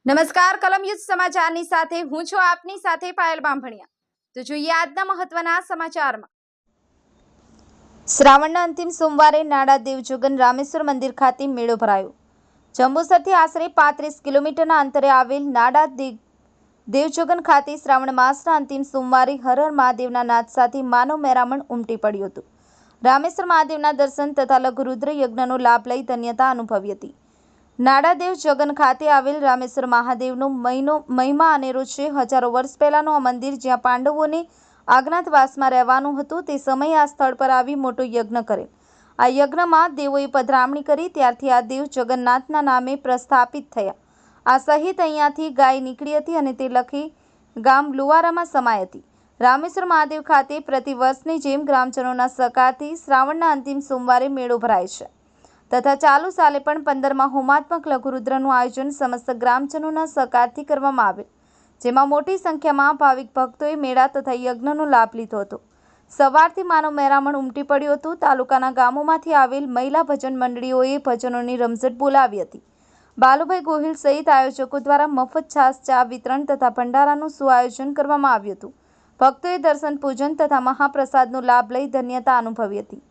નમસ્કાર કલમ યુદ્ધ સમાચારની સાથે હું છું આપની સાથે પાયલ બાંભણિયા। તો જોઈએ આજના મહત્વના સમાચારમાં। શ્રાવણના અંતિમ સોમવારે નાડા દેવજોગન રામેશ્વર મંદિર ખાતે મેળો ભરાયો। જંબુસરથી આશરે 35 કિલોમીટરના અંતરે આવેલ નાડા દેવજોગન ખાતે શ્રાવણ માસના અંતિમ સોમવારે હર હર મહાદેવના નાદ સાથે માનવ મેરામણ ઉમટી પડ્યું હતું। રામેશ્વર મહાદેવના દર્શન તથા લઘુરુદ્ર યજ્ઞનો લાભ લઈ ધન્યતા અનુભવી હતી। નાડાદેવ જગન ખાતે આવેલ રામેશ્વર મહાદેવનો મહિમા અનેરો છે। હજારો વર્ષ પહેલાનું આ મંદિર જ્યાં પાંડવોને અજ્ઞાતવાસમાં રહેવાનું હતું તે સમયે આ સ્થળ પર આવી મોટો યજ્ઞ કરેલ। આ યજ્ઞમાં દેવોએ પધરામણી કરી ત્યારથી આ દેવ જગન્નાથના નામે પ્રસ્થાપિત થયા। આ સહિત અહીંયાથી ગાય નીકળી હતી અને તે લખી ગામ લુવારામાં સમાઈ હતી। રામેશ્વર મહાદેવ ખાતે પ્રતિ વર્ષની જેમ ગ્રામજનોના સહકારથી શ્રાવણના અંતિમ સોમવારે મેળો ભરાય છે તથા ચાલુ સાલે પણ 15મા હોમાત્મક લઘુરુદ્રનું આયોજન સમસ્ત ગ્રામજનોના સહકારથી કરવામાં આવેલ, જેમાં મોટી સંખ્યામાં ભાવિક ભક્તોએ મેળા તથા યજ્ઞનો લાભ લીધો હતો। સવારથી માનવ મેરામણ ઉમટી પડ્યું હતું। તાલુકાના ગામોમાંથી આવેલ મહિલા ભજન મંડળીઓએ ભજનોની રમઝટ બોલાવી હતી। બાલુભાઈ ગોહિલ સહિત આયોજકો દ્વારા મફત છાસ ચા વિતરણ તથા ભંડારાનું સુઆયોજન કરવામાં આવ્યું હતું। ભક્તોએ દર્શન પૂજન તથા મહાપ્રસાદનો લાભ લઈ ધન્યતા અનુભવી હતી।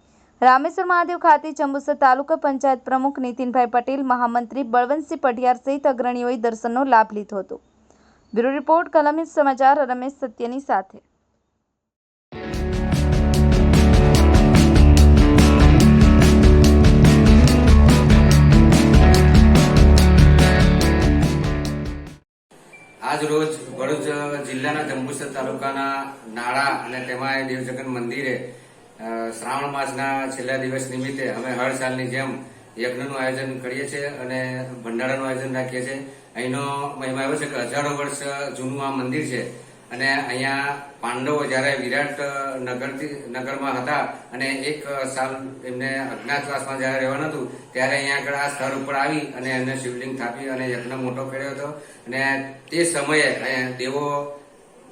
રામેશ્વર મહાદેવ ખાતે જંબુસર તાલુકા પંચાયત પ્રમુખ નીતિનભાઈ પટેલ, મહામંત્રી બળવંતસિંહ પઢિયાર સહિત અગ્રણીઓએ દર્શનનો લાભ લીધો હતો। બ્યુરો રિપોર્ટ કલમ યુદ્ધ સમાચાર રમેશ સત્યની સાથે। આજ રોજ ભરૂચ જિલ્લાના જંબુસર તાલુકાના નાડા અને તેમાં દેવજગન મંદિરે શ્રાવણ માસના છેલ્લા દિવસ નિમિત્તે અમે હર સાલની જેમ યજ્ઞનું આયોજન કરીએ છીએ અને ભંડારાનું આયોજન રાખીએ છીએ। અહીંનો મહિમા એવો છે કે હજારો વર્ષ જૂનું આ મંદિર છે અને અહીંયા પાંડવો જ્યારે વિરાટ નગરમાં હતા અને એક સાલ એમને અજ્ઞાતવાસમાં જ્યારે રહેવાનું હતું ત્યારે અહીંયા આગળ આ સ્થળ ઉપર આવી અને એમને શિવલિંગ થાપી અને યજ્ઞ મોટો કર્યો હતો અને તે સમયે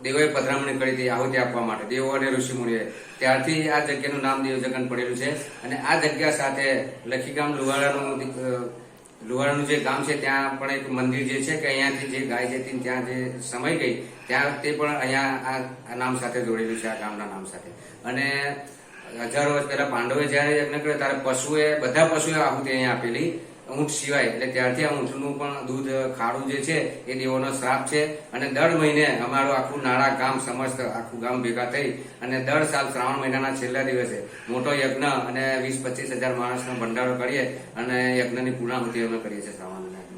દેવોએ પધરામણી કરી હતી આહુતિ આપવા માટે, દેવો અને ઋષિમુનિઓએ। ત્યારથી આ જગ્યાનું નામ દેવજગન પડેલું છે અને આ જગ્યા સાથે લખીગામ લુવારાનું જે ગામ છે ત્યાં પણ એક મંદિર જે છે કે અહીંયાથી જે ગાય જતી ત્યાં જે સમાઈ ગઈ ત્યાં તે પણ અહીંયા આ નામ સાથે જોડેલું છે, આ ગામના નામ સાથે। અને હજારો વર્ષ પહેલા પાંડવોએ જયારે યજ્ઞ કર્યો ત્યારે બધા પશુએ આહુતિ અહીંયા આપેલી, ઊંટ સિવાય। એટલે ત્યારથી આ ઊંટનું પણ દૂધ ખાડું જે છે એ દેવોનો શ્રાપ છે અને દર મહિને અમારું આખું નાડા ગામ સમસ્ત આખું ગામ ભેગા થઈ અને દર સાલ શ્રાવણ મહિનાના છેલ્લા દિવસે મોટો યજ્ઞ અને 20-25 હજાર માણસનો ભંડારો કરીએ અને યજ્ઞની પૂર્ણાહુતિ અમે કરીએ છીએ શ્રાવણ મહિના।